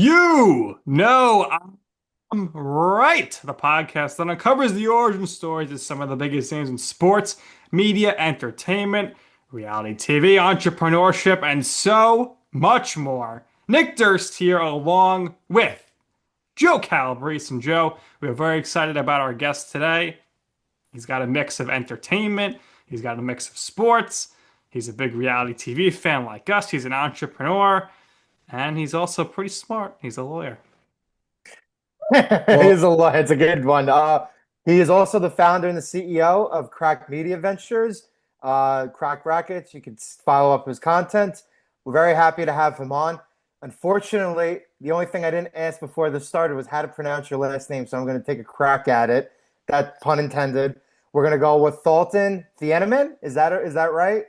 You know I'm right. The podcast that uncovers the origin stories of some of the biggest names in sports, media, entertainment, reality TV, entrepreneurship, and so much more. Nick Durst here, along with Joe Calabrese. And Joe, we are very excited about our guest today. He's got a mix of entertainment, he's got a mix of sports, he's a big reality TV fan like us, he's an entrepreneur, and he's also pretty smart. He's a lawyer. It is Well, a lot. It's a good one. He is also the founder and the CEO of Cracked Media Ventures, Cracked Racquets. You can follow up his content. We're very happy to have him on. Unfortunately, the only thing I didn't ask before this started was how to pronounce your last name, so I'm going to take a crack at it. That pun intended. We're going to go with Dalton Thieneman. Is that right?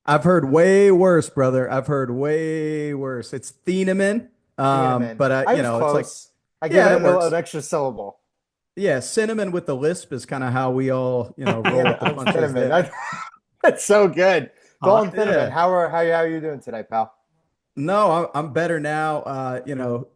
I've heard way worse, brother. I've heard way worse. It's Thieneman. Thieneman. But I was it's like, close. I give yeah, it it an works. extra syllable. Yeah, cinnamon with the lisp is kind of how we all, roll with the Thieneman. punches Thieneman. there. That's so good. Dalton Thieneman, Yeah. how are you doing today, pal? No, I'm better now.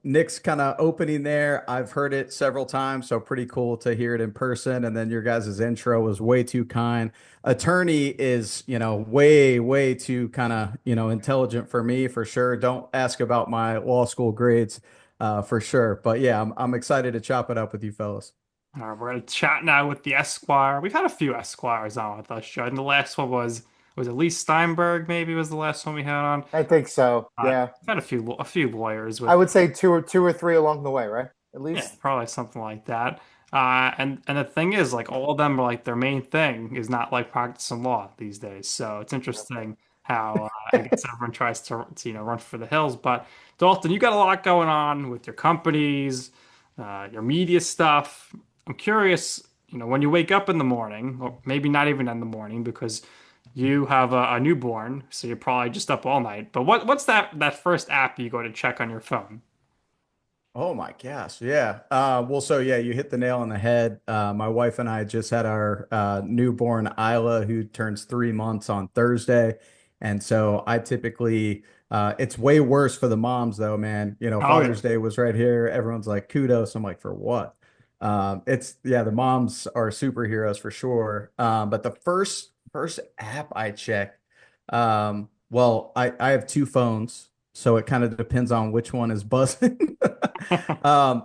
Nick's kind of opening there. I've heard it several times, so pretty cool to hear it in person. And then your guys' intro was way too kind. Attorney is, way, way too kind of, intelligent for me for sure. Don't ask about my law school grades, for sure. But yeah, I'm excited to chop it up with you fellas. All right, we're gonna chat now with the Esquire. We've had a few Esquires on with us, Joe. And the last one was it Lee Steinberg? Maybe was the last one we had on. I think so. Yeah. We've had a few lawyers I with, would say two or three along the way, right? At yeah, least. probably something like that. And the thing is, like all of them are like their main thing is not like practicing law these days. So it's interesting how I guess everyone tries to run for the hills. But Dalton, you got a lot going on with your companies, your media stuff. I'm curious, when you wake up in the morning, or maybe not even in the morning because you have a newborn, so you're probably just up all night. But what's that first app you go to check on your phone? Oh my gosh, yeah. Well, so yeah, you hit the nail on the head. My wife and I just had our newborn Isla, who turns 3 months on Thursday, and so I typically, it's way worse for the moms though, man. Oh yeah. Father's Day was right here. Everyone's like, kudos. I'm like, for what? It's yeah, the moms are superheroes for sure. But the first app I check, well, I have two phones. So it kind of depends on which one is buzzing. I'm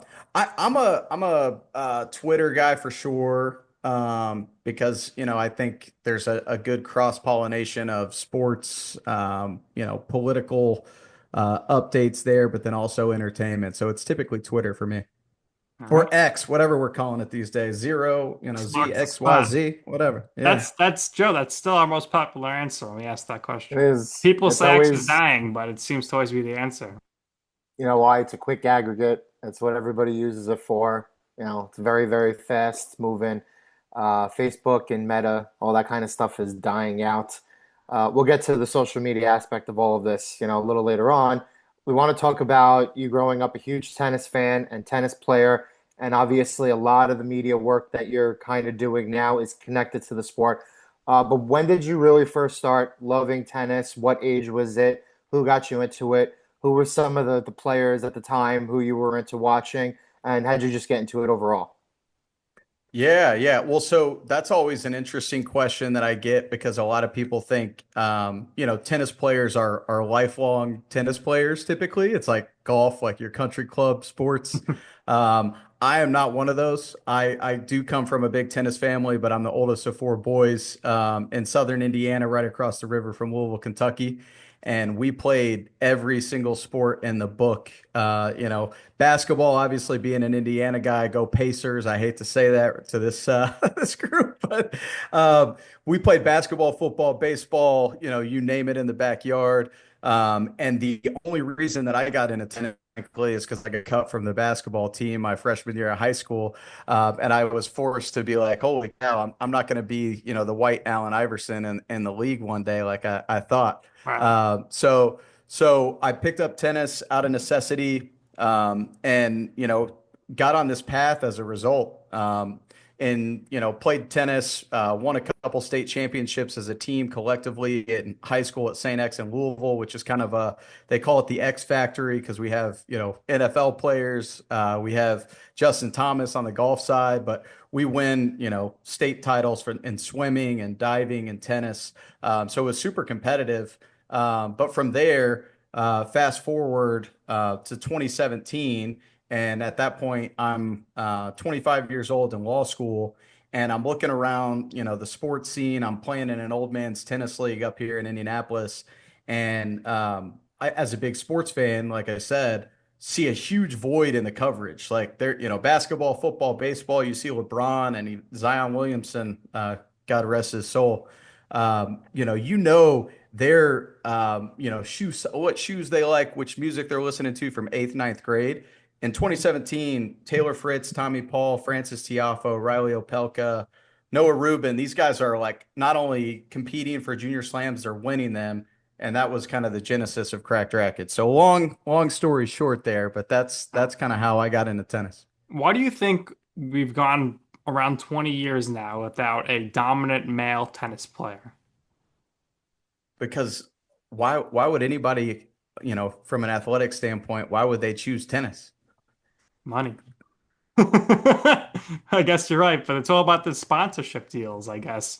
a Twitter guy for sure. Because I think there's a good cross-pollination of sports, political updates there, but then also entertainment. So it's typically Twitter for me. All right. Or X, whatever we're calling it these days. Zero, Z Xbox is X Y fun. Z, whatever. Yeah. That's Joe. That's still our most popular answer when we ask that It question. is. People It's say X is always, dying, but it seems to always be the answer. why it's a quick aggregate. That's what everybody uses it for. It's very, very fast moving. Facebook and Meta, all that kind of stuff is dying out. We'll get to the social media aspect of all of this, a little later on. We want to talk about you growing up a huge tennis fan and tennis player, and obviously a lot of the media work that you're kind of doing now is connected to the sport. But when did you really first start loving tennis? What age was it? Who got you into it? Who were some of the players at the time who you were into watching? And how'd you just get into it overall? Yeah, yeah. Well, so that's always an interesting question that I get because a lot of people think, tennis players are lifelong tennis players typically. It's like golf, like your country club sports. I am not one of those. I do come from a big tennis family, but I'm the oldest of four boys in southern Indiana, right across the river from Louisville, Kentucky. And we played every single sport in the book. Basketball, obviously being an Indiana guy, go Pacers. I hate to say that to this this group, but we played basketball, football, baseball, you name it in the backyard. And the only reason that I got into tennis frankly, is because I got cut from the basketball team my freshman year of high school, and I was forced to be like, "Holy cow, I'm not going to be, the white Allen Iverson in the league one day like I thought." Wow. So I picked up tennis out of necessity, and got on this path as a result. and played tennis, won a couple state championships as a team collectively in high school at Saint X in Louisville, which is kind of they call it the X Factory because we have NFL players, we have Justin Thomas on the golf side, but we win state titles in swimming and diving and tennis, so it was super competitive. But from there, fast forward to 2017. And at that point, I'm 25 years old in law school, and I'm looking around, the sports scene. I'm playing in an old man's tennis league up here in Indianapolis. And as a big sports fan, like I said, see a huge void in the coverage. Like there, basketball, football, baseball, you see LeBron and Zion Williamson, God rest his soul. Their shoes, what shoes they like, which music they're listening to from eighth, ninth grade. In 2017, Taylor Fritz, Tommy Paul, Francis Tiafoe, Riley Opelka, Noah Rubin, these guys are like not only competing for junior slams, they're winning them. And that was kind of the genesis of Cracked Racquets. So long story short there, but that's kind of how I got into tennis. Why do you think we've gone around 20 years now without a dominant male tennis player? Because why would anybody, from an athletic standpoint, why would they choose tennis? Money. I guess you're right, but it's all about the sponsorship deals, I guess.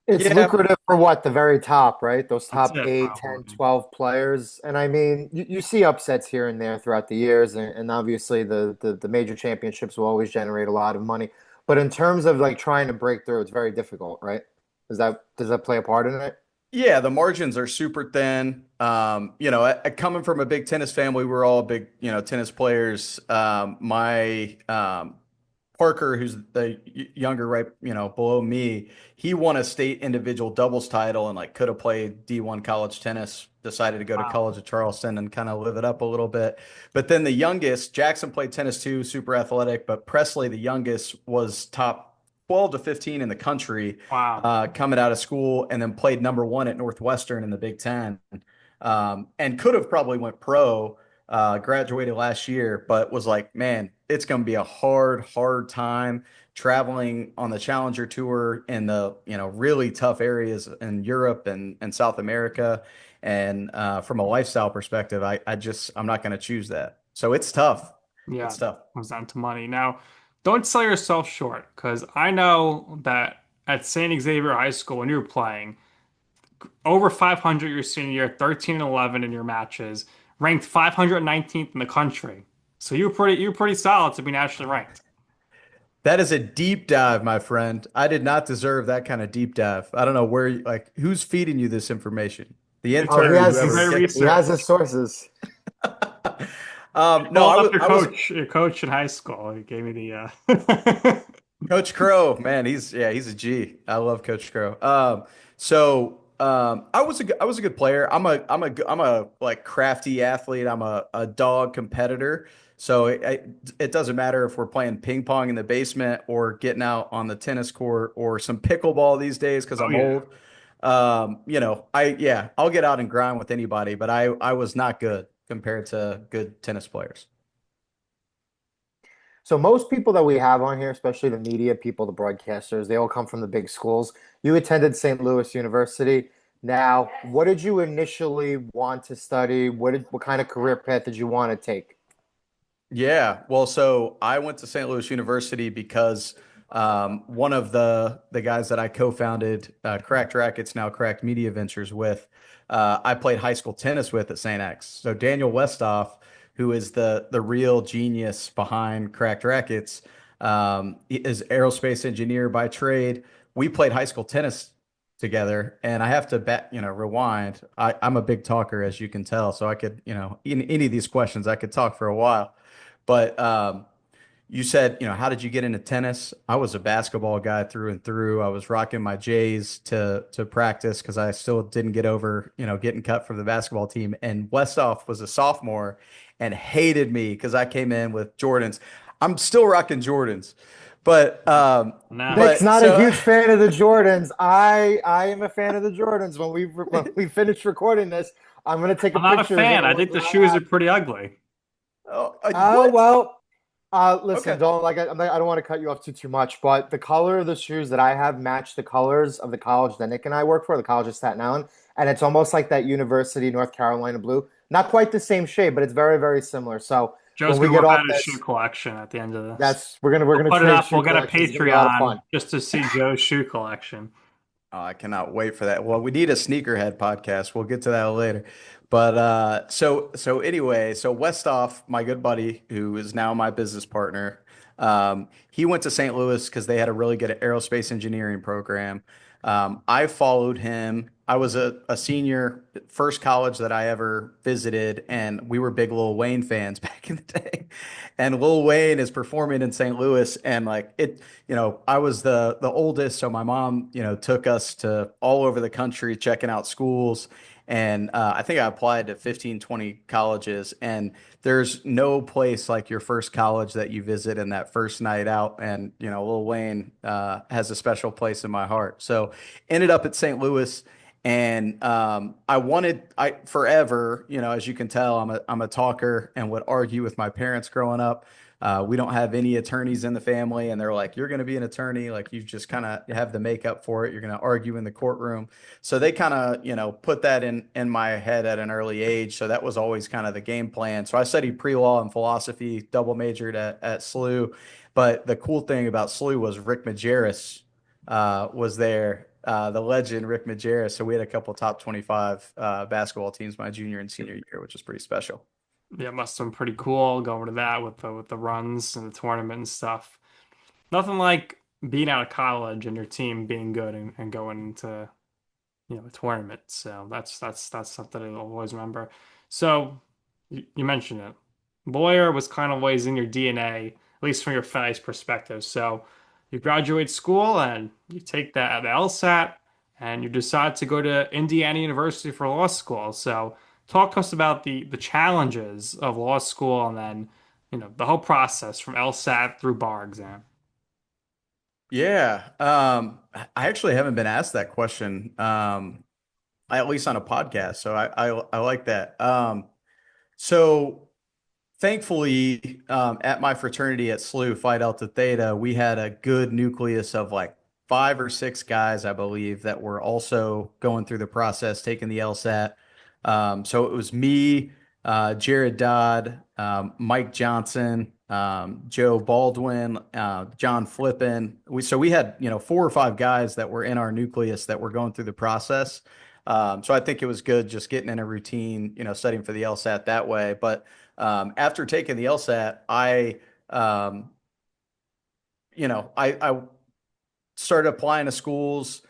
It's Yeah, lucrative for what? The very top, right? Those That's top it, 8, 10, probably. 12 players. And I mean, you see upsets here and there throughout the years, and obviously the major championships will always generate a lot of money. But in terms of like trying to break through, it's very difficult, right? Does that play a part in it? yeah, the margins are super thin. Coming from a big tennis family, we're all big, tennis players. My Parker, who's the younger, right, below me, he won a state individual doubles title and like could have played D1 college tennis, decided to go to Wow. college at Charleston and kind of live it up a little bit. But then the youngest, Jackson played tennis too, super athletic, but Presley, the youngest, was top 12 to 15 in the country Wow. coming out of school and then played number one at Northwestern in the Big Ten, and could have probably went pro, graduated last year, but was like, man, it's going to be a hard time traveling on the Challenger Tour in the, really tough areas in Europe and South America. And from a lifestyle perspective, I'm not going to choose that. So it's tough. Yeah, It's tough. comes down to money. Now, don't sell yourself short, because I know that at Saint Xavier High School when you were playing, over 500 your senior year, 13 and 11 in your matches, ranked 519th in the country. So you were pretty solid to be nationally ranked. That is a deep dive, my friend. I did not deserve that kind of deep dive. I don't know like, who's feeding you this information? The Oh, intern or Some whoever. great he has his research. sources. No, Called up I was your coach in high school. He gave me the Coach Crow, man. He's a G. I love Coach Crow. I was a good player. I'm a like crafty athlete. I'm a dog competitor. So it doesn't matter if we're playing ping pong in the basement or getting out on the tennis court or some pickleball these days because Oh I'm yeah. old. I'll get out and grind with anybody, but I was not good compared to good tennis players. So most people that we have on here, especially the media people, the broadcasters, they all come from the big schools. You attended St. Louis University. Now, what did you initially want to study? What kind of career path did you want to take? Yeah, well, so I went to St. Louis University because one of the guys that I co-founded Cracked Racquets, now Cracked Media Ventures with, I played high school tennis with at St. X. So Daniel Westoff, who is the real genius behind Cracked Racquets, he is aerospace engineer by trade. We played high school tennis together, and I have to rewind. I'm a big talker, as you can tell, so I could, in any of these questions, I could talk for a while. But you said, how did you get into tennis? I was a basketball guy through and through. I was rocking my J's to practice because I still didn't get over, getting cut from the basketball team. And Westhoff was a sophomore and hated me because I came in with Jordans. I'm still rocking Jordans, but Nah. Nick's but not a so huge fan of the Jordans. I am a fan of the Jordans. When we finish recording this, I'm gonna take a I'm not a picture of fan. the I ones think the that I shoes have. are pretty ugly. oh, Oh what? well, Listen, Okay. don't like I don't want to cut you off too much, but the color of the shoes that I have match the colors of the college that Nick and I work for, the College of Staten Island, and it's almost like that University North Carolina blue. Not quite the same shade, but it's very, very similar. So Joe's when we gonna get whip off out his shoe this, collection at the end of this. that's we're We'll gonna put it trade up. shoe We'll get a collections. It's gonna be a lot of Patreon fun. just to see Joe's shoe collection. Oh, I cannot wait for that. Well, we need a sneakerhead podcast. We'll get to that later. But so anyway, so Westoff, my good buddy, who is now my business partner, he went to St. Louis because they had a really good aerospace engineering program. I followed him. I was a senior, first college that I ever visited, and we were big Lil Wayne fans back in the day. And Lil Wayne is performing in St. Louis, and like it, I was the oldest, so my mom, took us to all over the country checking out schools. And I think I applied to 15, 20 colleges, and there's no place like your first college that you visit and that first night out. And, Lil Wayne has a special place in my heart. So ended up at St. Louis. And I forever, as you can tell, I'm a talker and would argue with my parents growing up. We don't have any attorneys in the family, and they're like, "You're going to be an attorney, like you just kind of have the makeup for it. You're going to argue in the courtroom." So they kind of, put that in my head at an early age. So that was always kind of the game plan. So I studied pre-law and philosophy, double majored at SLU. But the cool thing about SLU was Rick Majerus was there, the legend Rick Majerus. So we had a couple top 25 basketball teams my junior and senior year, which was pretty special. Yeah, it must have been pretty cool going to that with the runs and the tournament and stuff. Nothing like being out of college and your team being good and going into a tournament. So that's something I'll always remember. So you mentioned it. Lawyer was kind of always in your DNA, at least from your family's perspective. So you graduate school and you take the LSAT and you decide to go to Indiana University for law school. So talk to us about the challenges of law school and then the whole process from LSAT through bar exam. Yeah. I actually haven't been asked that question, at least on a podcast. So I like that. So thankfully, at my fraternity at SLU, Phi Delta Theta, we had a good nucleus of like 5 or 6 guys, I believe, that were also going through the process, taking the LSAT. So it was me, Jared Dodd, Mike Johnson, Joe Baldwin, John Flippin. So we had, 4 or 5 guys that were in our nucleus that were going through the process. So I think it was good just getting in a routine, studying for the LSAT that way. But after taking the LSAT, um, I started applying to schools,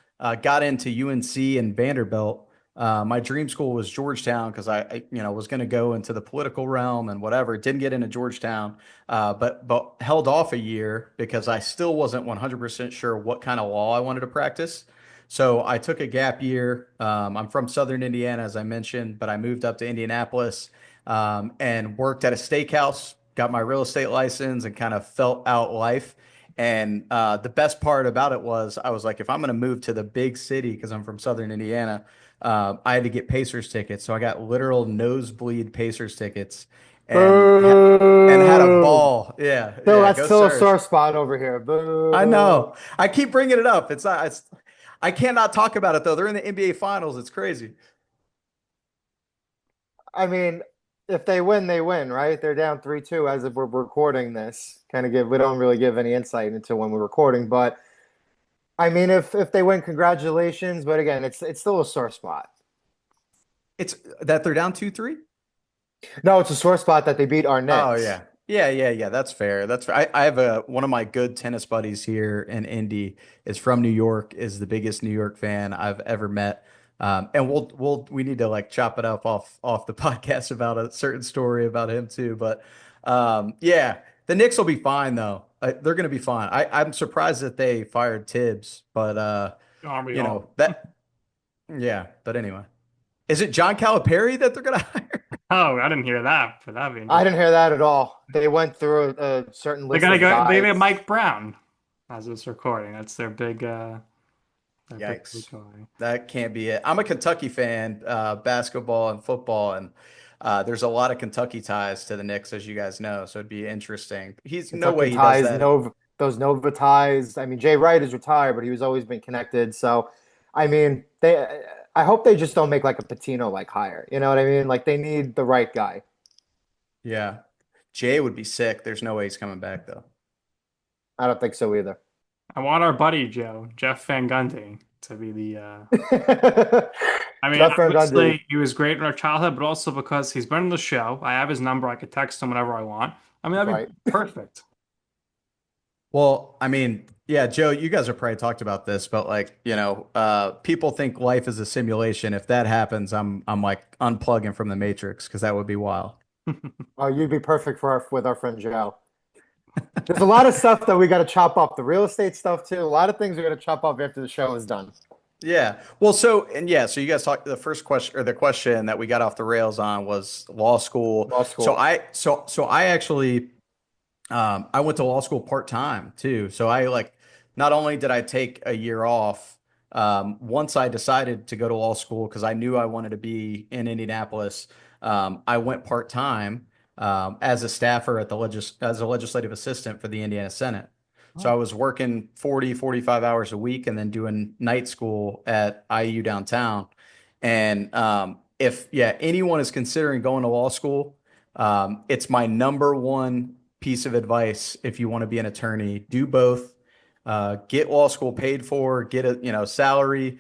got into UNC and Vanderbilt. My dream school was Georgetown because was going to go into the political realm and whatever. Didn't get into Georgetown, but held off a year because I still wasn't 100% sure what kind of law I wanted to practice. So I took a gap year. I'm from Southern Indiana, as I mentioned, but I moved up to Indianapolis and worked at a steakhouse. Got my real estate license and kind of felt out life. And the best part about it was I was like, if I'm going to move to the big city, because I'm from Southern Indiana, I had to get Pacers tickets. So I got literal nosebleed Pacers tickets and had a Boo! ball. Yeah, Still, yeah, that's go still a Sirs. sore spot over here. I Boo! know. I keep bringing it up. It's not. I cannot talk about it though. They're in the NBA Finals. It's crazy. I mean, if they win, they win, right? They're down 3-2 as if we're recording this. We don't really give any insight into when we're recording, but I mean, if they win, congratulations. But again, it's still a sore spot. It's that they're down 2-3. No, it's a sore spot that they beat our Oh Knicks. yeah. Yeah, yeah, yeah. That's fair. That's fair. I have one of my good tennis buddies here in Indy is from New York, is the biggest New York fan I've ever met. And we need to like chop it up off the podcast about a certain story about him too. But yeah, the Knicks will be fine though. They're going to be fine. I'm surprised that they fired Tibbs, but Aren't we all? that yeah. But anyway, is it John Calipari that they're going to hire? Oh, I didn't hear that, but that'd be I interesting. didn't hear that at all. They went through a certain They list gotta of go. They have guys. Mike Brown as it's recording. That's their big Yikes. takeaway. That can't be it. I'm a Kentucky fan, basketball and football, and There's a lot of Kentucky ties to the Knicks, as you guys know, so it'd be interesting. He's no way Kentucky he does ties, that. those Nova ties. I mean, Jay Wright is retired, but he was always been connected. So, I mean, I hope they just don't make like a Patino like hire. You know what I mean? Like they need the right guy. Yeah. Jay would be sick. There's no way he's coming back though. I don't think so either. I want our buddy Joe, Jeff Van Gundy, to be the I mean, Jeff Van Gundy, obviously he was great in our childhood, but also because he's been on the show. I have his number. I could text him whenever I want. I mean, that'd be right? perfect. Well, I mean, yeah, Joe, you guys have probably talked about this, but like, people think life is a simulation. If that happens, I'm like unplugging from the Matrix because that would be wild. Oh, you'd be perfect for with our friend Joe. There's a lot of stuff that we got to chop up. The real estate stuff too. A lot of things we got to chop up after the show is done. Yeah. Well, so you guys talked the first question or the question that we got off the rails on was law school. Law So school. I actually I went to law school part time too. So I like not only did I take a year off, once I decided to go to law school because I knew I wanted to be in Indianapolis, I went part time as a staffer at the as a legislative assistant for the Indiana Senate. So I Oh. was working 40, 45 hours a week and then doing night school at IU downtown. And if anyone is considering going to law school, it's my number one piece of advice if you want to be an attorney. Do both. Get law school paid for, get a salary,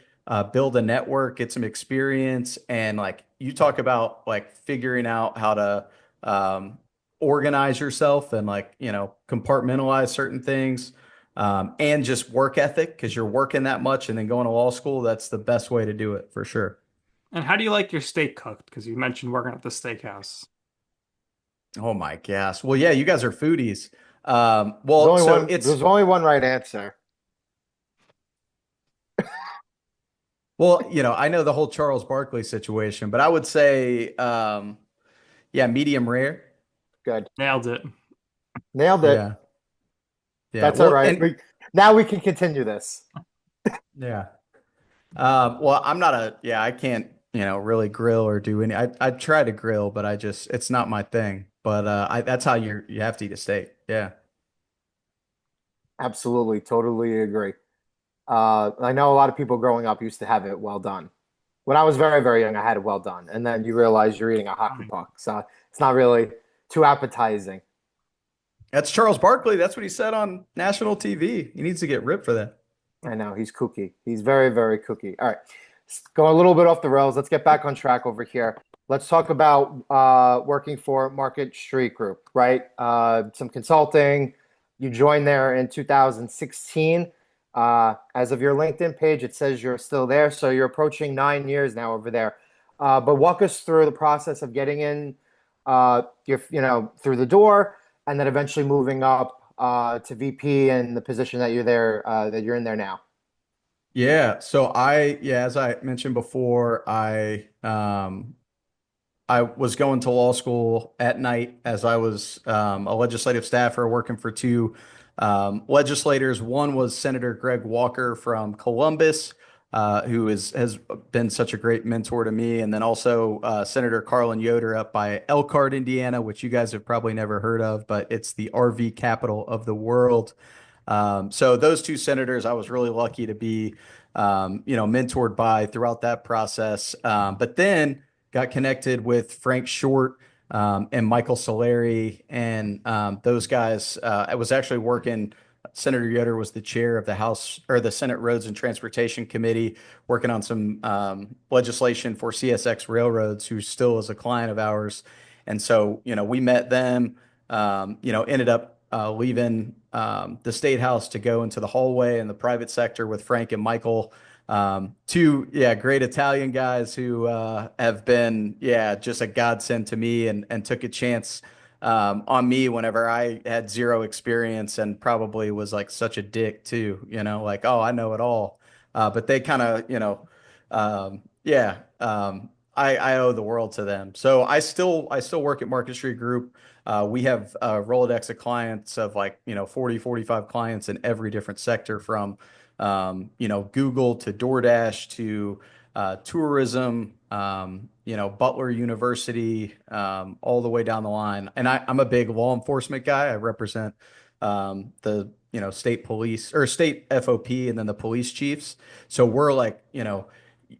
build a network, get some experience, and like you talk about like figuring out how to organize yourself and like compartmentalize certain things, and just work ethic because you're working that much and then going to law school. That's the best way to do it for sure. And how do you like your steak cooked? Because you mentioned working at the steakhouse. Oh my gosh. Well, yeah, you guys are foodies. Well, so it's There's only one right answer. well, I know the whole Charles Barkley situation, but I would say, yeah, medium rare. Good. Nailed it. Nailed it. Yeah, yeah. That's all Well, right. and Now we can continue this. yeah. Well, I can't, really grill or do any. I try to grill, but it's not my thing. But that's how you have to eat a steak. Yeah. Absolutely. Totally agree. I know a lot of people growing up used to have it well done. When I was very, very young, I had it well done. And then you realize you're eating a hockey Fine. puck. So it's not really too appetizing. That's Charles Barkley. That's what he said on national TV. He needs to get ripped for that. I know he's kooky. He's very, very kooky. All right. Go a little bit off the rails. Let's get back on track over here. Let's talk about working for Market Street Group, right? Some consulting. You joined there in 2016. As of your LinkedIn page, it says you're still there. So you're approaching 9 years now over there. But walk us through the process of getting in, through the door, and then eventually moving up to VP and the position that you're in there now. Yeah. So as I mentioned before, I was going to law school at night as I was a legislative staffer working for two legislators. One was Senator Greg Walker from Columbus, who has been such a great mentor to me, and then also Senator Carlin Yoder up by Elkhart, Indiana, which you guys have probably never heard of, but it's the RV capital of the world. So those two senators, I was really lucky to be, mentored by throughout that process. But then got connected with Frank Short and Michael Solari and those guys. I was actually working. Senator Yoder was the chair of the House or the Senate Roads and Transportation Committee, working on some legislation for CSX Railroads, who still is a client of ours. And so, we met them, ended up leaving the State House to go into the hallway in the private sector with Frank and Michael. Two, great Italian guys who have been, just a godsend to me and took a chance on me whenever I had zero experience and probably was like such a dick too, like, oh, I know it all. But they kind of, I owe the world to them. So I still work at Market Street Group. We have a Rolodex of clients of like, 40, 45 clients in every different sector from, Google to DoorDash to tourism, Butler University, all the way down the line. And I'm a big law enforcement guy. I represent the state police or state FOP and then the police chiefs. So we're like,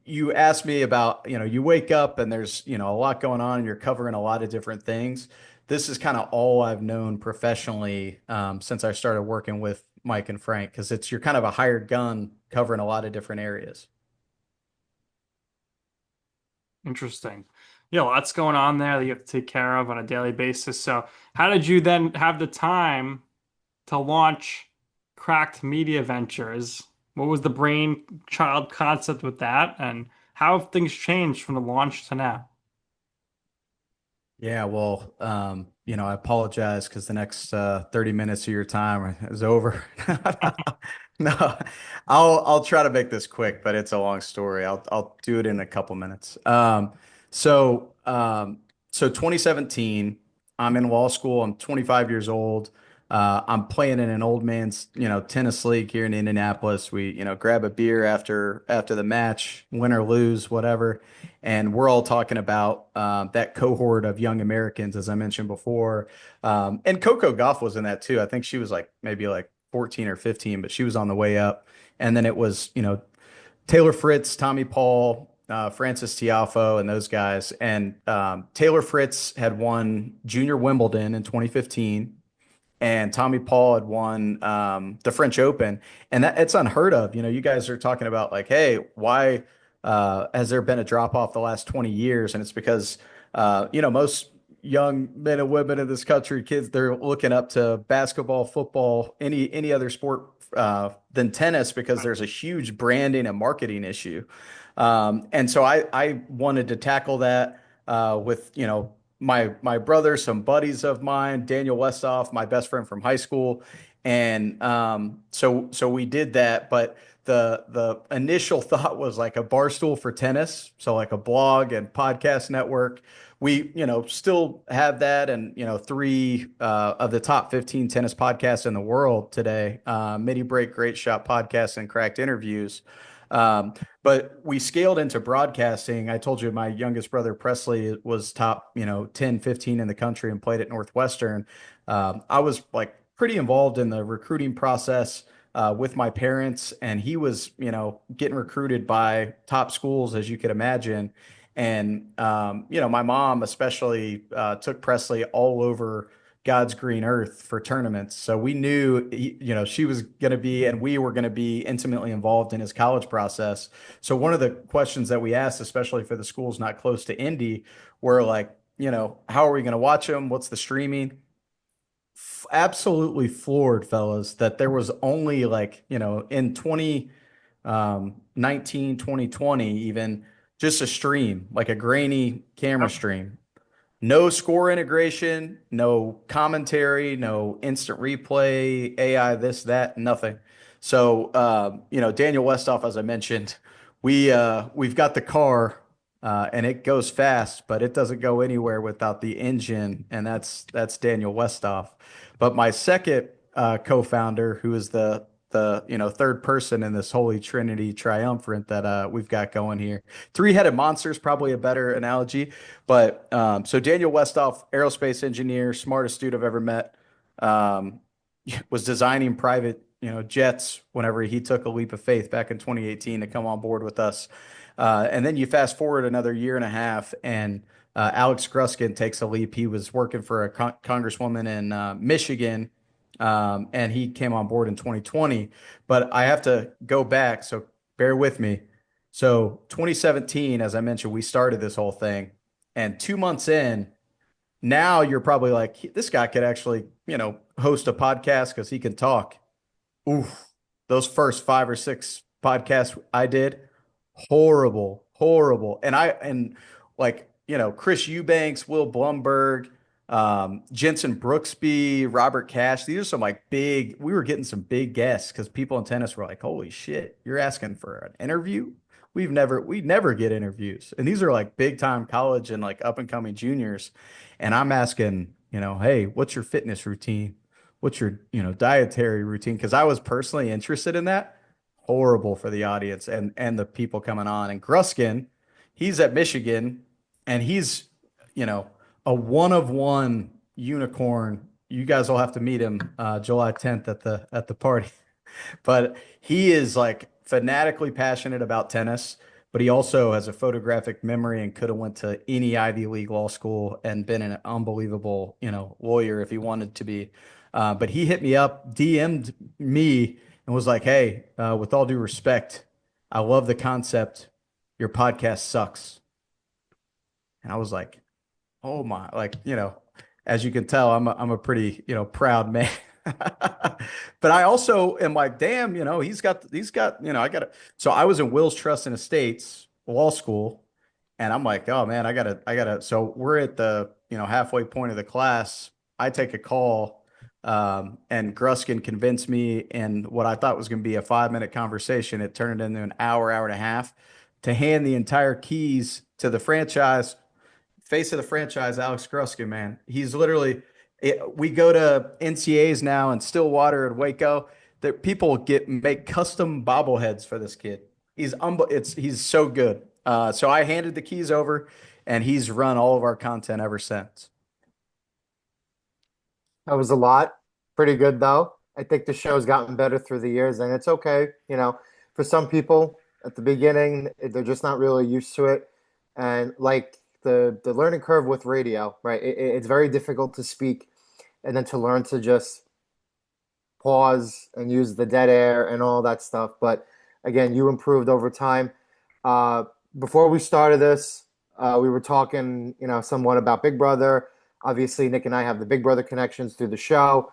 you ask me about, you wake up and there's, a lot going on and you're covering a lot of different things. This is kind of all I've known professionally since I started working with Mike and Frank, because you're kind of a hired gun covering a lot of different areas. Interesting. Yeah, lots going on there that you have to take care of on a daily basis. So, how did you then have the time to launch Cracked Media Ventures? What was the brainchild concept with that, and how have things changed from the launch to now? Yeah, well, I apologize because the next 30 minutes of your time is over. No, I'll try to make this quick, but it's a long story. I'll do it in a couple minutes. So um, so 2017, I'm in law school. I'm 25 years old. I'm playing in an old man's, tennis league here in Indianapolis. We, grab a beer after the match, win or lose, whatever, and we're all talking about that cohort of young Americans, as I mentioned before. And Coco Gauff was in that too. I think she was like maybe like 14 or 15, but she was on the way up. And then it was, Taylor Fritz, Tommy Paul, Francis Tiafo, and those guys. And Taylor Fritz had won Junior Wimbledon in 2015, and Tommy Paul had won the French Open, and that it's unheard of. You guys are talking about like, hey, why has there been a drop off the last 20 years? And it's because most young men and women in this country, kids, they're looking up to basketball, football, any other sport than tennis because there's a huge branding and marketing issue. And so I wanted to tackle that with my brother, some buddies of mine, Daniel Westoff, my best friend from high school, and so we did that. But the initial thought was like a bar stool for tennis, so like a blog and podcast network. We still have that, and three of the top 15 tennis podcasts in the world today: Mini Break, Great Shot Podcast, and Cracked Interviews. But we scaled into broadcasting. I told you my youngest brother Presley was top, 10, 15 in the country and played at Northwestern. I was like pretty involved in the recruiting process with my parents, and he was, getting recruited by top schools, as you could imagine. And my mom especially took Presley all over God's green earth for tournaments. So we knew, she was going to be, and we were going to be intimately involved in his college process. So one of the questions that we asked, especially for the schools not close to Indy, were like, how are we going to watch them? What's the streaming? Absolutely floored, fellas, that there was only like, in 2019, 2020, even just a stream, like a grainy camera Yep. stream. No score integration, no commentary, no instant replay, AI, this, that, nothing. So, Daniel Westoff, as I mentioned, we've got the car, and it goes fast, but it doesn't go anywhere without the engine, and that's Daniel Westoff. But my second co-founder, who is the third person in this holy trinity triumvirate that we've got going here. Three-headed monster is probably a better analogy. But so Daniel Westoff, aerospace engineer, smartest dude I've ever met, um, was designing private, jets whenever he took a leap of faith back in 2018 to come on board with us. And then you fast forward another year and a half, and Alex Gruskin takes a leap. He was working for a congresswoman in Michigan, and he came on board in 2020. But I have to go back, so bear with me. So 2017, as I mentioned, we started this whole thing, and 2 months in, now you're probably like, this guy could actually, host a podcast because he can talk. Oof, those first five or six podcasts I did, horrible, horrible. And like, Chris Eubanks, Will Blumberg, Jensen Brooksby, Robert Cash. These are some like we were getting some big guests because people in tennis were like, holy shit, you're asking for an interview? We never get interviews. And these are like big time college and like up and coming juniors. And I'm asking, hey, what's your fitness routine? What's your, dietary routine? Because I was personally interested in that. horrible for the audience and the people coming on. And Gruskin, he's at Michigan, and he's, you know, a one of one unicorn. You guys will have to meet him July 10th at the party. But he is like fanatically passionate about tennis, but he also has a photographic memory and could have went to any Ivy League law school and been an unbelievable, lawyer if he wanted to be. But he hit me up, DM'd me, and was like, "Hey, with all due respect, I love the concept. Your podcast sucks." And I was like, "Oh my!" Like, as you can tell, I'm a pretty, proud man. But I also am like, damn, he's got, I got to. So I was in Wills Trust and Estates Law School, and I'm like, oh man, I gotta. So we're at the, halfway point of the class. I take a call, and Gruskin convinced me in what I thought was going to be a 5-minute conversation. It turned into an hour and a half to hand the entire keys to the franchise face of the franchise, Alex Gruskin, man. He's literally, we go to NCAs now in Stillwater and Waco. That people make custom bobbleheads for this kid. He's so good. So I handed the keys over, and he's run all of our content ever since. That was a lot. Pretty good though. I think the show's gotten better through the years, and it's okay. For some people at the beginning, they're just not really used to it, and like the learning curve with radio, right? It's very difficult to speak, and then to learn to just pause and use the dead air and all that stuff. But again, you improved over time. Uh, Before we started this, we were talking, somewhat about Big Brother. Obviously, Nick and I have the Big Brother connections through the show.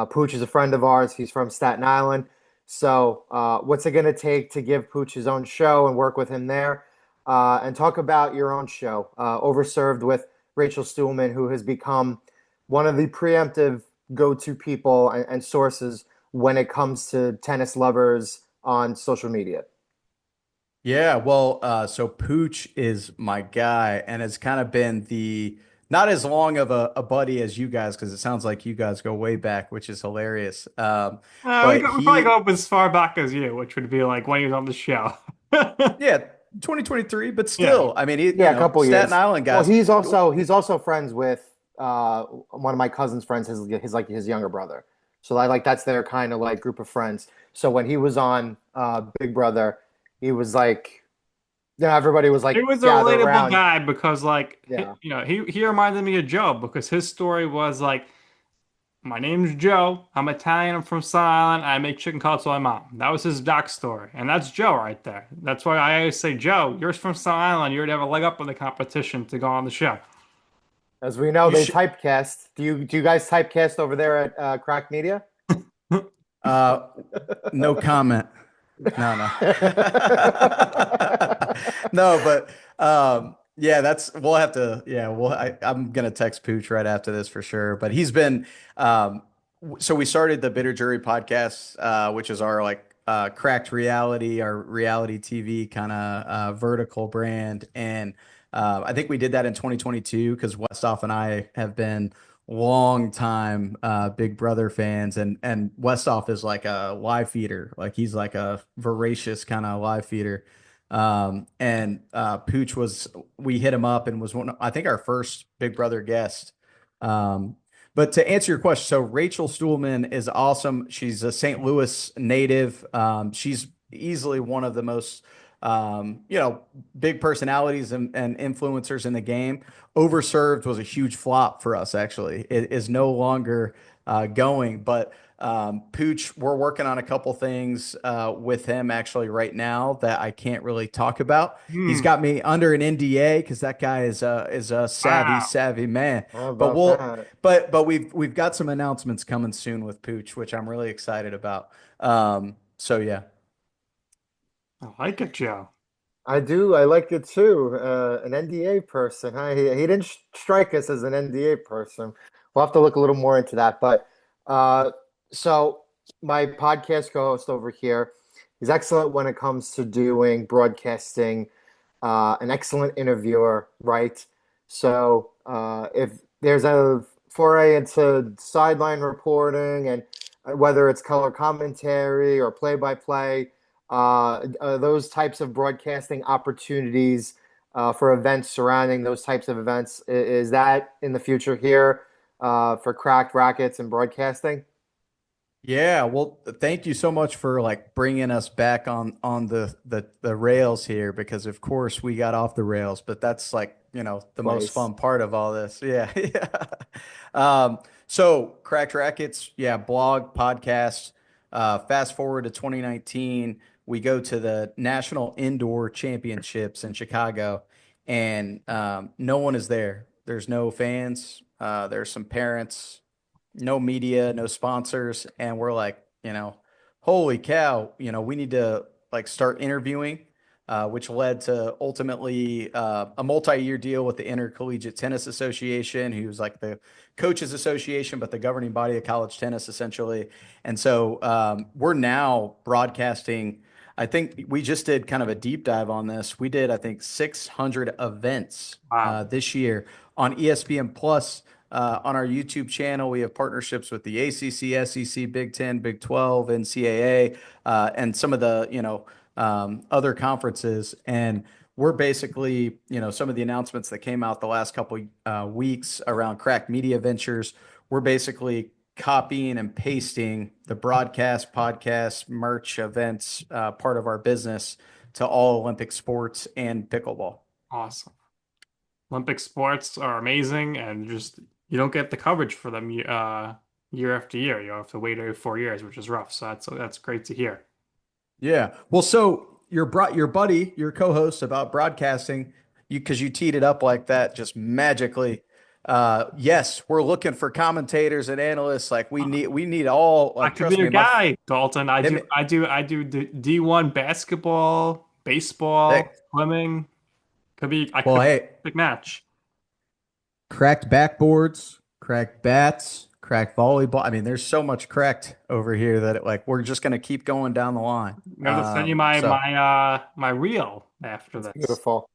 Pooch is a friend of ours. He's from Staten Island. So, what's it going to take to give Pooch his own show and work with him there? And talk about your own show, Overserved with Rachel Stuhlmann, who has become one of the preemptive go-to people and sources when it comes to tennis lovers on social media. Yeah, well, so Pooch is my guy and has kind of been not as long of a buddy as you guys, because it sounds like you guys go way back, which is hilarious. We, But go, we probably go up as far back as you, which would be like when he was on the show. yeah, 2023, but Yeah. still, I mean, Yeah, a couple Staten years. Island Well, guys. he's also friends with one of my cousin's friends, his younger brother. So I like that's their kind of like group of friends. So when he was on Big Brother, he was like, everybody was He like was a gathered relatable around. guy because like Yeah. he reminded me of Joe because his story was like, my name's Joe. I'm Italian. I'm from Staten Island. I make chicken cutlets with my mom. That was his backstory, and that's Joe right there. That's why I always say, Joe, you're from Staten Island. You're to have a leg up in the competition to go on the show. As we know, You they should. typecast. Do you guys typecast over there at Crack Media? Uh, no comment. No, no. No, but yeah, we'll have to, yeah, I'm gonna text Pooch right after this for sure. But he's been so we started the Bitter Jury podcast, which is our like cracked reality, our reality TV kind of vertical brand. And I think we did that in 2022 because Westoff and I have been long time Big Brother fans, and Westoff is like a live feeder, like he's like a voracious kind of live feeder. And Pooch we hit him up and was I think our first Big Brother guest. But to answer your question, so Rachel Stuhlmann is awesome. She's a St. Louis native. She's easily one of the most big personalities and influencers in the game. Overserved was a huge flop for us, actually. It is no longer going, but Pooch, we're working on a couple things with him actually right now that I can't really talk about. He's Hmm. got me under an NDA because that guy is a Wow. savvy man. How But about that? we've got some announcements coming soon with Pooch, which I'm really excited about. So yeah. I like it, Joe. I do. I like it too. An NDA person. Huh? He didn't strike us as an NDA person. We'll have to look a little more into that. But uh, so my podcast co-host over here is excellent when it comes to doing broadcasting. An excellent interviewer, right? So if there's a foray into sideline reporting and whether it's color commentary or play-by-play. those types of broadcasting opportunities for events surrounding those types of events. Is that in the future here for Cracked Rackets and broadcasting? Yeah, well, thank you so much for like bringing us back on the rails here because of course we got off the rails, but that's like, the most Twice. fun part of all this. Yeah. Yeah. So Cracked Rackets, yeah, blog, podcast. Fast forward to 2019, we go to the National Indoor Championships in Chicago, and no one is there. There's no fans. There's some parents, no media, no sponsors, and we're like, holy cow, we need to like start interviewing, which led to ultimately a multi-year deal with the Intercollegiate Tennis Association, who's like the coaches association, but the governing body of college tennis essentially. And so we're now broadcasting. I think we just did kind of a deep dive on this. We did, I think, 600 events Wow. this year on ESPN Plus. On our YouTube channel, we have partnerships with the ACC, SEC, Big Ten, Big 12, NCAA, and some of the, other conferences. And we're basically, some of the announcements that came out the last couple weeks around Crack Media Ventures, we're basically copying and pasting the broadcast, podcast, merch, events part of our business to all Olympic sports and pickleball. Awesome. Olympic sports are amazing, and just you don't get the coverage for them year after year. You have to wait every 4 years, which is rough. So that's great to hear. Yeah. Well, so your buddy, your co-host about broadcasting, because you teed it up like that, just magically. Yes, we're looking for commentators and analysts. Like we need all. I Like, could be trust your me, my guy, Dalton. I do him, I do I do D1 basketball, baseball, hey, swimming. I well, could be hey, a big match. cracked backboards, cracked bats, cracked volleyball. I mean, there's so much cracked over here that like we're just gonna keep going down the line. I'm gonna send you my reel after It's this. beautiful.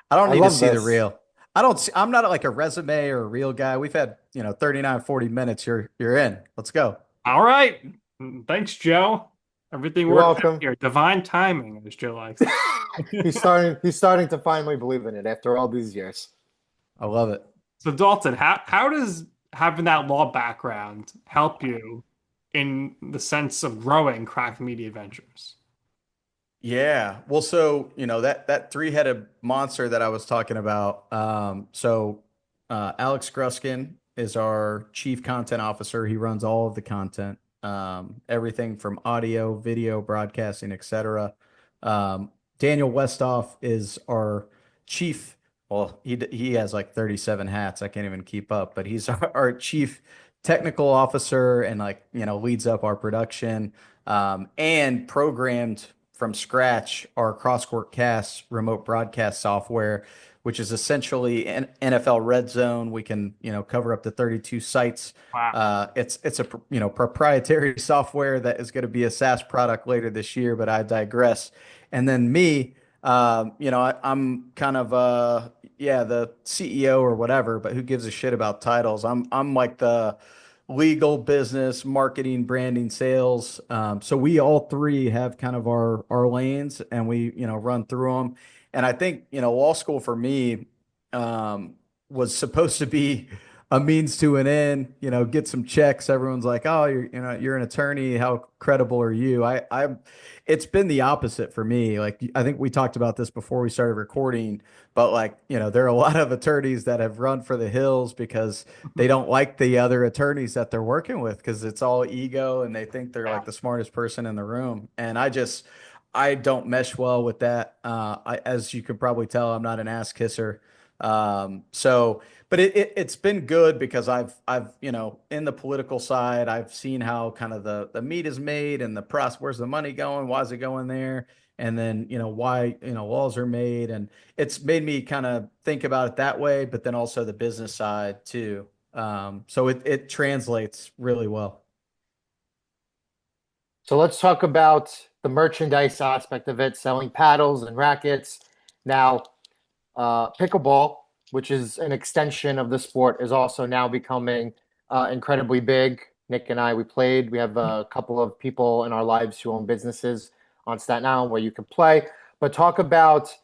I don't I need to love see the this. reel. I'm not like a resume or a real guy. We've had, 39, 40 minutes. You're in. Let's go. All right. Thanks, Joe. Everything You're worked out welcome. here. Divine timing, as Joe likes. He's starting to finally believe in it after all these years. I love it. So Dalton, how does having that law background help you in the sense of growing Craft Media Ventures? Yeah. Well, so, that three-headed monster that I was talking about. Alex Gruskin is our chief content officer. He runs all of the content, everything from audio, video, broadcasting, etc. Daniel Westoff is our chief. Well, he has like 37 hats. I can't even keep up, but he's our chief technical officer and like, leads up our production, and programmed from scratch our cross-court cast remote broadcast software, which is essentially an NFL Red Zone. We can, cover up to 32 sites. Wow. It's a proprietary software that is going to be a SaaS product later this year, but I digress. And then me, I'm kind of the CEO or whatever, but who gives a shit about titles? I'm like the legal, business, marketing, branding, sales. So we all three have kind of our lanes, and we run through them. And I think law school for me was supposed to be a means to an end. Get some checks. Everyone's like, oh, you're an attorney. How credible are you? It's been the opposite for me. Like, I think we talked about this before we started recording, but like, there are a lot of attorneys that have run for the hills because they don't like the other attorneys that they're working with because it's all ego and they think they're Yeah. like the smartest person in the room. And I don't mesh well with that. As you could probably tell, I'm not an ass kisser. But it's been good because I've in the political side, I've seen how kind of the meat is made and the process, where's the money going, why is it going there, and then why laws are made, and it's made me kind of think about it that way, but then also the business side too. So it translates really well. So let's talk about the merchandise aspect of it, selling paddles and rackets. Now, pickleball, which is an extension of the sport, is also now becoming incredibly big. Nick and I, we played. We have a couple of people in our lives who own businesses on Staten Island where you can play. But talk about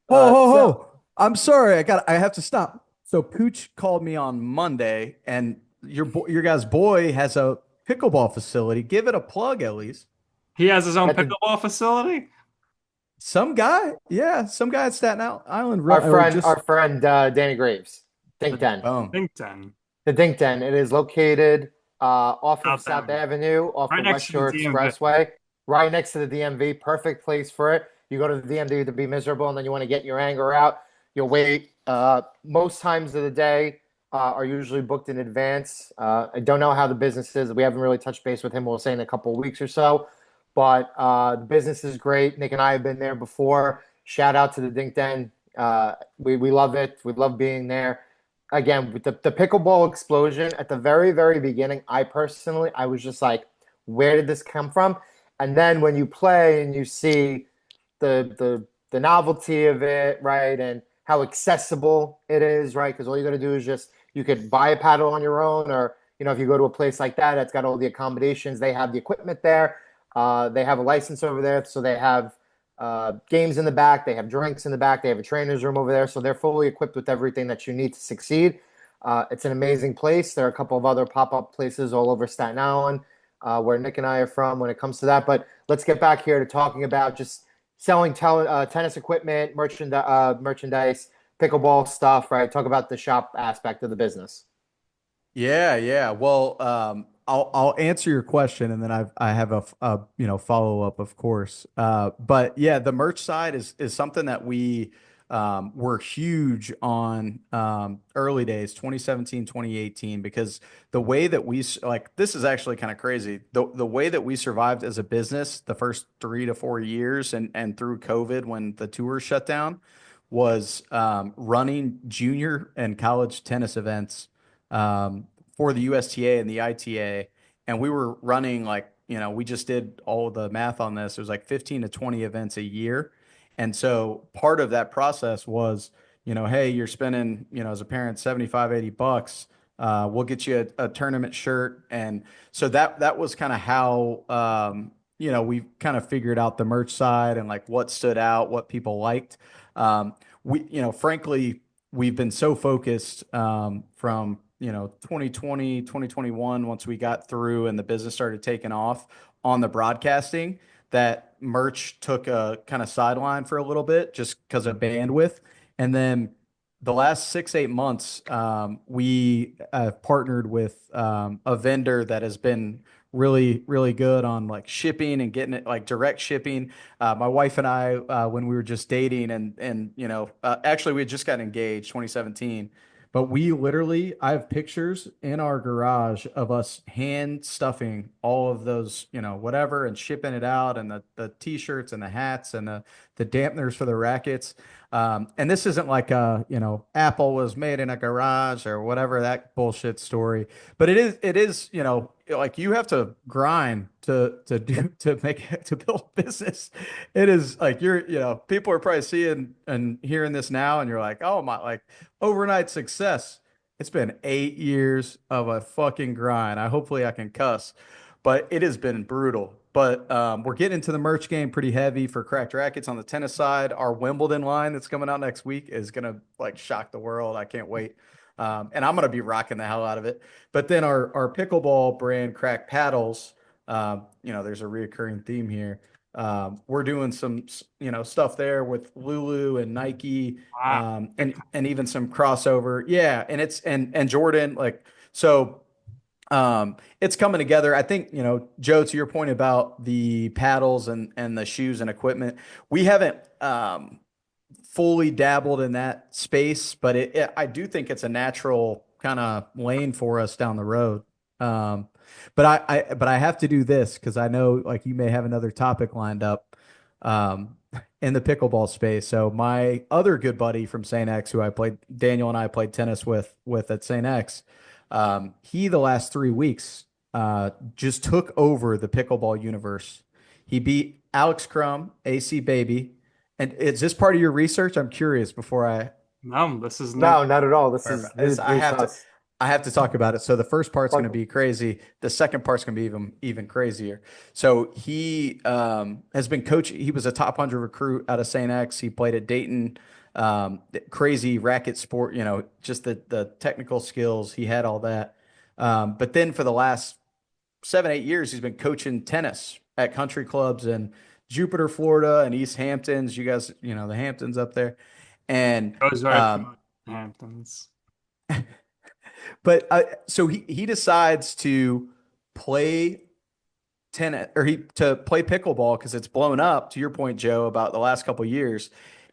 Ho, ho, so ho. I'm sorry. I have to stop. So Pooch called me on Monday and your guy's boy has a pickleball facility. Give it a plug at least. He has his own at the pickleball facility. Some guy, yeah, some guy at Staten Island our or friend just Danny Graves, Dink The Den. boom. Think Den. The Dink Den. It is located off of South South Avenue. Avenue, off Right the next West to the Shore DMV. Expressway, right next to the DMV. Perfect place for it. You go to the DMV to be miserable, and then you want to get your anger out. You'll wait. Most times of the day are usually booked in advance. I don't know how the business is. We haven't really touched base with him. We'll say in a couple of weeks or so. But the business is great. Nick and I have been there before. Shout out to the Dink Den. We love it. We love being there. Again, with the pickleball explosion at the very, very beginning, I was just like, where did this come from? And then when you play and you see the novelty of it, right, and how accessible it is, right? Because all you got to do is just you could buy a paddle on your own, or if you go to a place like that, that's got all the accommodations. They have the equipment there. They have a license over there, so they have games in the back. They have drinks in the back. They have a trainer's room over there, so they're fully equipped with everything that you need to succeed. It's an amazing place. There are a couple of other pop-up places all over Staten Island where Nick and I are from when it comes to that. But let's get back here to talking about just selling tennis equipment, merchandise, pickleball stuff, right? Talk about the shop aspect of the business. Yeah, yeah. Well, I'll answer your question, and then I have a follow up, of course. But yeah, the merch side is something that we were huge on early days, 2017, 2018, because the way that like this is actually kind of crazy. The way that we survived as a business the first 3 to 4 years and through COVID when the tour shut down was running junior and college tennis events for the USTA and the ITA. And we were running like, we just did all the math on this. It was like 15 to 20 events a year. And so part of that process was, hey, you're spending, as a parent, 75, $80. We'll get you a tournament shirt. And so that was kind of how, we kind of figured out the merch side and like what stood out, what people liked. Frankly, we've been so focused from 2020, 2021, once we got through and the business started taking off on the broadcasting, that merch took a kind of sideline for a little bit just because of bandwidth. And then the last 6, 8 months, we partnered with a vendor that has been really, really good on like shipping and getting it like direct shipping. My wife and I, when we were just dating actually we had just got engaged 2017, but I have pictures in our garage of us hand stuffing all of those, whatever, and shipping it out, and the t-shirts and the hats and the dampeners for the rackets. And this isn't like Apple was made in a garage or whatever that bullshit story, but it is, like you have to grind to build a business. It is like people are probably seeing and hearing this now, and you're like, oh my, like overnight success. It's been 8 years of a fucking grind. Hopefully I can cuss, but it has been brutal. But we're getting into the merch game pretty heavy for Cracked Racquets on the tennis side. Our Wimbledon line that's coming out next week is gonna like shock the world. I can't wait. And I'm gonna be rocking the hell out of it. But then our pickleball brand, Crack Paddles, there's a reoccurring theme here. We're doing some, stuff there with Lulu and Nike, Wow. and even some crossover. Yeah, and Jordan, like so. It's coming together. I think, Joe, to your point about the paddles and the shoes and equipment, we haven't fully dabbled in that space, but I do think it's a natural kind of lane for us down the road. Um, but I have to do this because I know like you may have another topic lined up in the pickleball space. So my other good buddy from Saint X, Daniel and I played tennis with at Saint X. He the last 3 weeks just took over the pickleball universe. He beat Alex Crum, AC Baby. And is this part of your research? I'm curious before I No, this is new. No, not at all. This is Perfect. I news have to to us. I have to talk about it. So the first part's going to Like, be crazy. The second part's going to be even crazier. So he has been coaching. He was a top 100 recruit out of Saint X. He played at Dayton. Crazy racket sport. Just the technical skills. He had all that. But then for the last 7, 8 years, he's been coaching tennis at country clubs in Jupiter, Florida, and East Hamptons. You guys, the Hamptons up there, and Goes right from Hamptons. but so he decides to play tennis or he to play pickleball because it's blown up. To your point, Joe, about the last couple of years,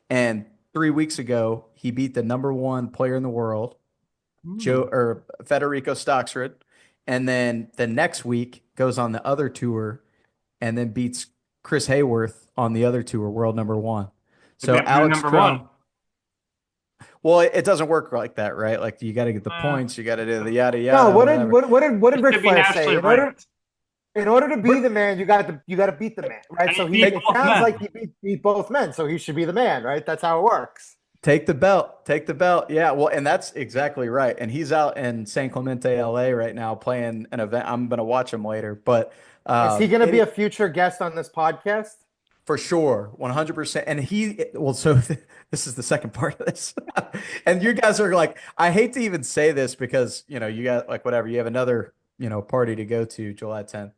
and 3 weeks ago he beat the number one player in the world, Joe Hmm. or Federico Stocksrud, and then the next week goes on the other tour and then beats Chris Hayworth on the other tour, world number one. Maybe So I'm new Alex number one. Crum, well, it doesn't work like that, right? Like you got to get the Uh, points, you got to do the yada no, yada, whatever. what did it Ric should be Flair say? naturally ranked. In order to be Br- the man, you got to beat the man, right? And So he beat it both sounds like men. he beat both men, so he should be the man, right? That's how it works. Take the belt, take the belt. Yeah, well, and that's exactly right. And he's out in San Clemente, LA right now playing an event. I'm gonna watch him later, but Is he going to be a it future guest on this podcast? for sure, 100%. And well, so this is the second part of this. And you guys are like, I hate to even say this because, you got like whatever, you have another, party to go to July 10th.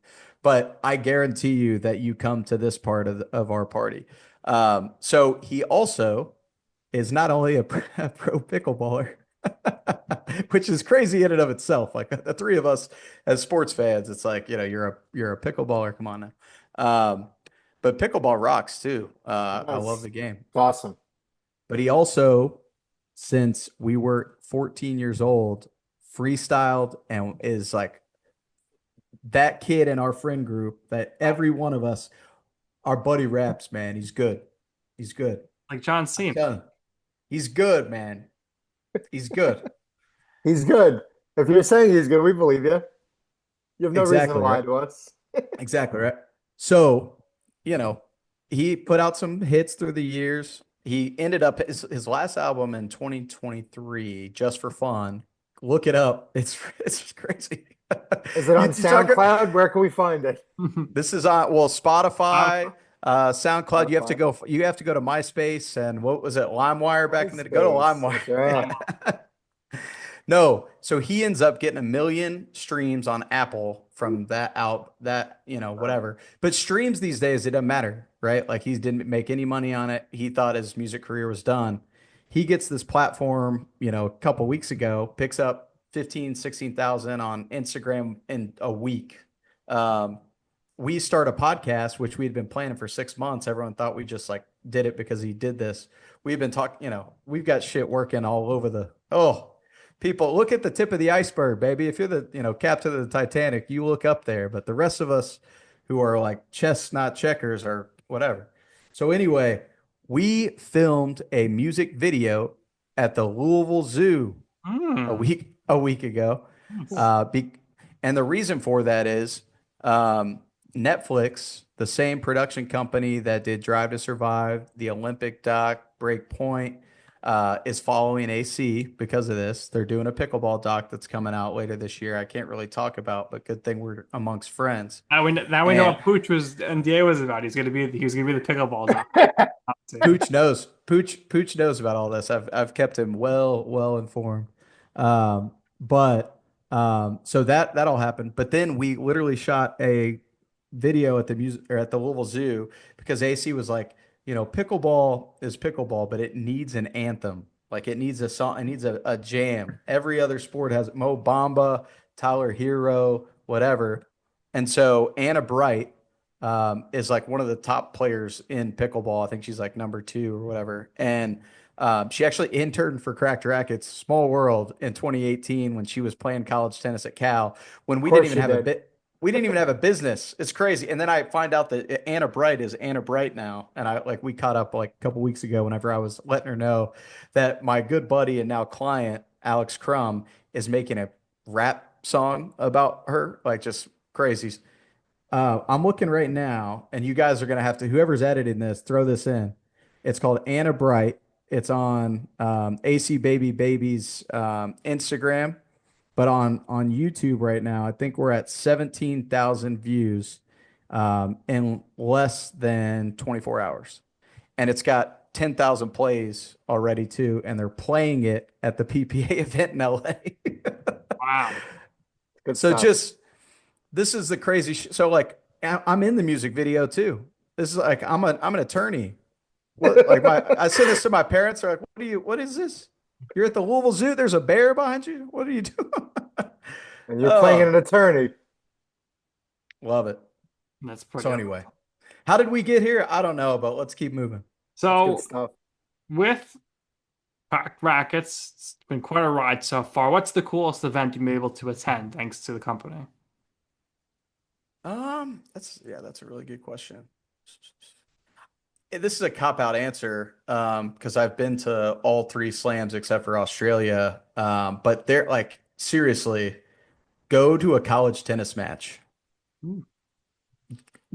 But I guarantee you that you come to this part of our party. So he also is not only a pro pickleballer, which is crazy in and of itself. Like the three of us as sports fans, it's like, you're a pickleballer. Come on now. But pickleball rocks too. I love That's the game. awesome. But he also, since we were 14 years old, freestyled and is like that kid in our friend group that every one of us, our buddy raps, man. He's good. He's good. Like John I'm Cena. telling you, he's good, man. He's good. He's good. If you're saying he's good, we believe you. You have no reason to Exactly, lie right? to us. Exactly, right? So, you know, he put out some hits through the years. He ended up his last album in 2023, Just for Fun. Look it up. It's crazy. Is it on You talk, SoundCloud? Where can we find it? this is on well, Spotify, Spotify. SoundCloud. Spotify. You have to go to MySpace and what was it, LimeWire back in the day? Go to MySpace. That's right. LimeWire. No, so he ends up getting 1 million streams on Apple from whatever. But streams these days, it doesn't matter, right? Like he didn't make any money on it. He thought his music career was done. He gets this platform, a couple weeks ago, picks up 15, 16,000 on Instagram in a week. Um, we start a podcast, which we had been planning for 6 months. Everyone thought we just like did it because he did this. We've been talking, we've got shit working all over people, look at the tip of the iceberg, baby. If you're the, captain of the Titanic, you look up there. But the rest of us who are like chess, not checkers, or whatever. So anyway, we filmed a music video at the Louisville Zoo a Hmm. week ago. Nice. And the reason for that is Netflix, the same production company that did Drive to Survive, the Olympic doc, Breakpoint, is following AC because of this. They're doing a pickleball doc that's coming out later this year. I can't really talk about, but good thing we're amongst friends. Now we know And what Pooch was NDA was about. He was gonna be the pickleball doc. Pooch knows. Pooch knows about all this. I've kept him well informed. But so that all happened. But then we literally shot a video at the music or at the Louisville Zoo because AC was like, pickleball is pickleball, but it needs an anthem. Like it needs a song, it needs a jam. Every other sport has Mo Bamba, Tyler Hero, whatever. And so Anna Bright is like one of the top players in pickleball. I think she's like number two or whatever. And she actually interned for Cracked Racquets, small world, in 2018 when she was playing college tennis at Cal. When Of we didn't course even you have a did. bit, we didn't even have a business. It's crazy. And then I find out that Anna Bright is Anna Bright now. And we caught up like a couple weeks ago whenever I was letting her know that my good buddy and now client, Alex Crum, is making a rap song about her. Like just crazy. I'm looking right now, and you guys are gonna have to, whoever's editing this, throw this in. It's called Anna Bright. It's on AC Baby Baby's Instagram. But on YouTube right now, I think we're at 17,000 views in less than 24 hours. And it's got 10,000 plays already too, and they're playing it at the PPA event in LA. Wow. Good So stuff. just this is the crazy so like I'm in the music video too. This is like I'm an attorney. What like my I said this to my parents. They're like, what is this? You're at the Louisville Zoo. There's a bear behind you. What are you doing? And you're playing Oh, an attorney. love it. That's pretty So up. anyway, how did we get here? I don't know, but let's keep moving. That's good So stuff. with Cracked Racquets, it's been quite a ride so far. What's the coolest event you've been able to attend thanks to the company? That's a really good question. This is a cop-out answer because I've been to all three slams except for Australia. But they're like seriously, go to a college tennis match. Ooh.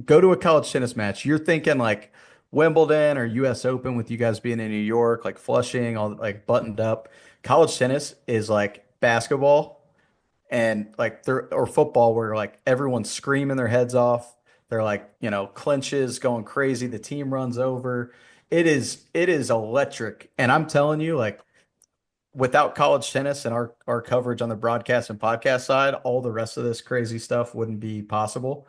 Go to a college tennis match. You're thinking like Wimbledon or US Open with you guys being in New York, like Flushing, all like buttoned up. College tennis is like basketball and like they're or football where like everyone's screaming their heads off. They're like, clinches going crazy. The team runs over. It is electric. And I'm telling you, like without college tennis and our coverage on the broadcast and podcast side, all the rest of this crazy stuff wouldn't be possible.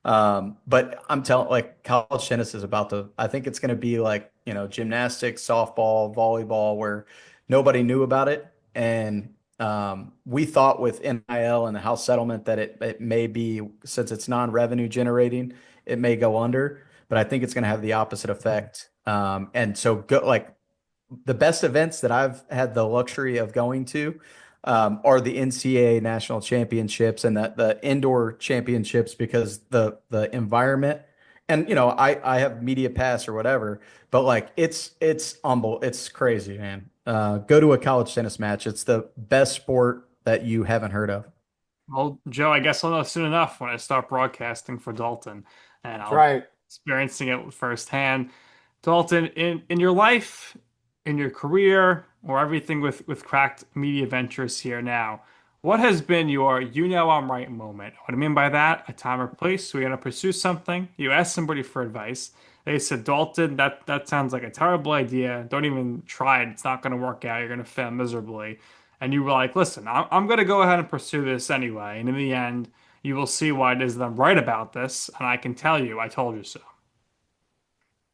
But I'm telling like college tennis is about to, I think it's going to be like, gymnastics, softball, volleyball, where nobody knew about it. And we thought with NIL and the house settlement that it may be, since it's non-revenue generating, it may go under, but I think it's going to have the opposite effect. And so go like the best events that I've had the luxury of going to are the NCAA national championships and the indoor championships because the environment and I have media pass or whatever, but like it's humble, it's crazy, man. Go to a college tennis match. It's the best sport that you haven't heard of. Well, Joe, I guess I'll know soon enough when I start broadcasting for Dalton, and That's I'll be right. experiencing it firsthand. Dalton, in your life, in your career, or everything with Cracked Media Ventures here now, what has been your "you know I'm right" moment? What I mean by that, a time or place so you're gonna pursue something. You ask somebody for advice. They said, Dalton, that sounds like a terrible idea. Don't even try it. It's not gonna work out. You're gonna fail miserably. And you were like, listen, I'm going to go ahead and pursue this anyway. And in the end, you will see why it is that I'm right about this. And I can tell you, I told you so.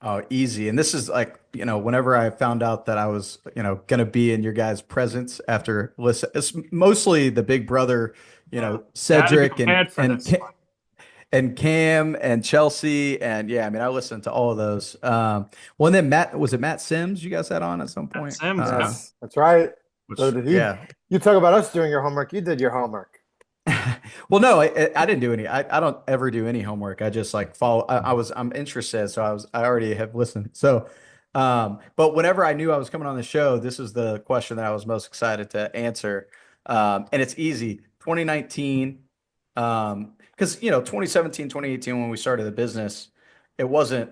Oh, easy. And this is like, whenever I found out that I was, going to be in your guys' presence after listen, it's mostly the big brother, You had to be Cedric prepared for this one. And Cam and Chelsea. And yeah, I mean, I listened to all of those. One then was it Matt Sims you guys had on at some Matt point? Sims, yeah. Yes, that's right. So Which, did he? yeah. You talk about us doing your homework. You did your homework. Well, no, I didn't do any. I don't ever do any homework. I just like follow. I'm interested, so I already have listened. So, but whenever I knew I was coming on the show, this is the question that I was most excited to answer. And it's easy. 2019, because 2017, 2018 when we started the business, it wasn't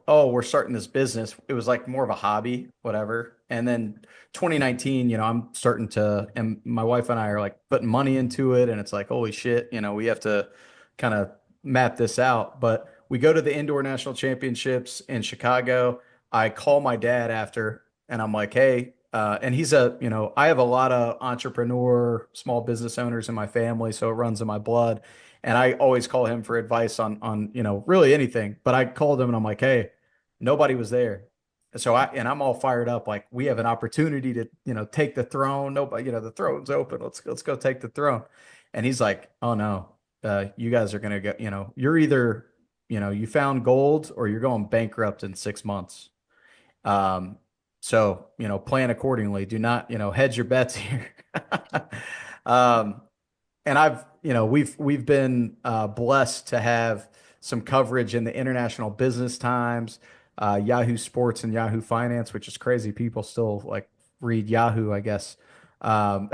oh we're starting this business. It was like more of a hobby, whatever. And then 2019, I'm starting to, and my wife and I are like putting money into it. And it's like, holy shit, we have to kind of map this out. But we go to the indoor national championships in Chicago. I call my dad after and I'm like, hey, and he's I have a lot of entrepreneur, small business owners in my family. So it runs in my blood. And I always call him for advice on, really anything. But I called him and I'm like, hey, nobody was there. So I'm all fired up. Like we have an opportunity to, take the throne. Nobody, the throne's open. Let's go take the throne. And he's like, oh no, you guys are going to go, you're either, you found gold or you're going bankrupt in 6 months. Um, so, plan accordingly. Do not, hedge your bets here. Um, and we've been blessed to have some coverage in the International Business Times, Yahoo Sports, and Yahoo Finance, which is crazy. People still like read Yahoo, I guess. Um,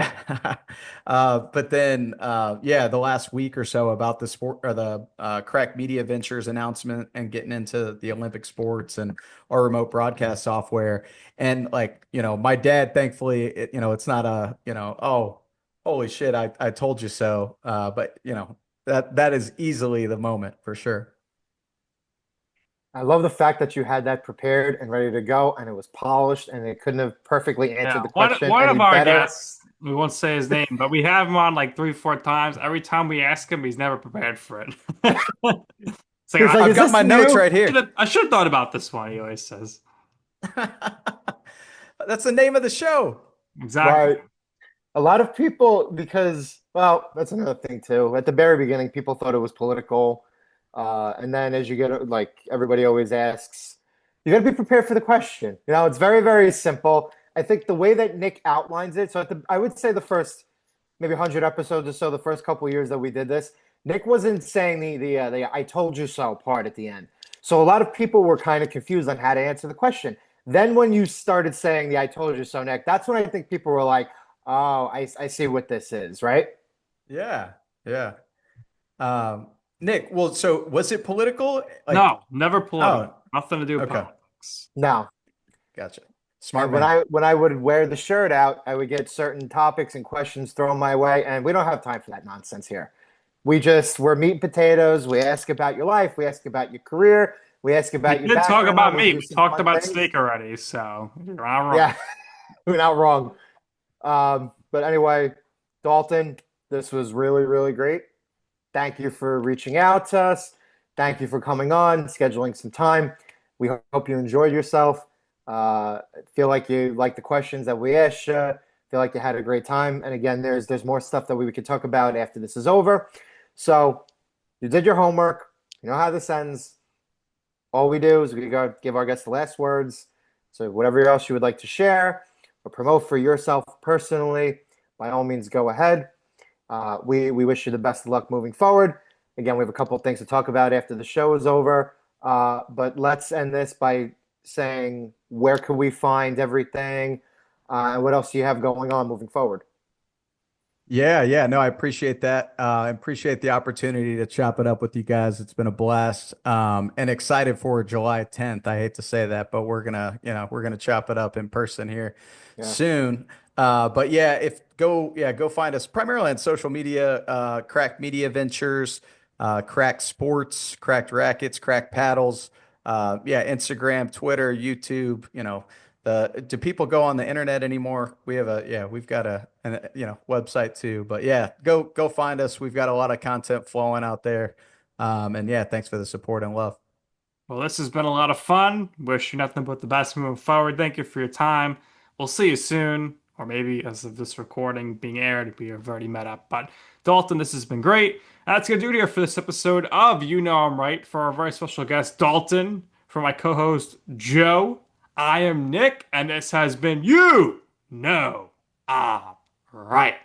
but then, yeah, the last week or so about the sport or the Crack Media Ventures announcement and getting into the Olympic sports and our remote broadcast software. And like, my dad, thankfully, it's not a, holy shit, I told you so. But that is easily the moment for sure. I love the fact that you had that prepared and ready to go, and it was polished, and it couldn't have perfectly Yeah, answered the one question one any of our better. guests, we won't say his name, but we have him on like three, four times. Every time we ask him, he's never prepared for it. It's like He's like, I've "Is got this my notes new?" right here. I should have thought about this one, he always says. That's the name of the show. Exactly. Right. A lot of people, because, well, that's another thing too. At the very beginning, people thought it was political. And then as you get, like, everybody always asks, you got to be prepared for the question. It's very, very simple. I think the way that Nick outlines it, so I would say the first maybe 100 episodes or so, the first couple years that we did this, Nick wasn't saying the "I told you so" part at the end. So a lot of people were kind of confused on how to answer the question. Then when you started saying the "I told you so," Nick, that's when I think people were like, "Oh, I see what this is," right? Yeah, yeah. Nick, well, so was it political? Like, No, never political. oh, Nothing to do with okay, politics. No. gotcha. Smart And when man. I would wear the shirt out, I would get certain topics and questions thrown my way, and we don't have time for that nonsense here. We're meat and potatoes. We ask about your life. We ask about your career. We ask We about your did talk about background. We me. do We some talked fun about things. steak already, so you're not wrong. Yeah, we're not wrong. But anyway, Dalton, this was really, really great. Thank you for reaching out to us. Thank you for coming on, scheduling some time. We hope you enjoyed yourself. Feel like you liked the questions that we asked you. Feel like you had a great time. And again, there's more stuff that we could talk about after this is over. So you did your homework. You know how this ends. All we do is we go give our guests the last words. So whatever else you would like to share or promote for yourself personally, by all means, go ahead. We wish you the best of luck moving forward. Again, we have a couple of things to talk about after the show is over. But let's end this by saying where could we find everything, and what else do you have going on moving forward? Yeah, yeah, no, I appreciate that. I appreciate the opportunity to chop it up with you guys. It's been a blast. And excited for July 10th. I hate to say that, but we're gonna chop it up in person here Yeah. soon. But yeah, go find us primarily on social media, Crack Media Ventures, Crack Sports, Cracked Racquets, Crack Paddles, yeah, Instagram, Twitter, YouTube, do people go on the internet anymore? We've got a website too. But yeah, go find us. We've got a lot of content flowing out there. And yeah, thanks for the support and love. Well, this has been a lot of fun. Wish you nothing but the best moving forward. Thank you for your time. We'll see you soon, or maybe as of this recording being aired, we have already met up. But Dalton, this has been great. That's gonna do it here for this episode of You Know I'm Right. For our very special guest, Dalton, for my co-host Joe, I am Nick, and this has been You Know I'm Right.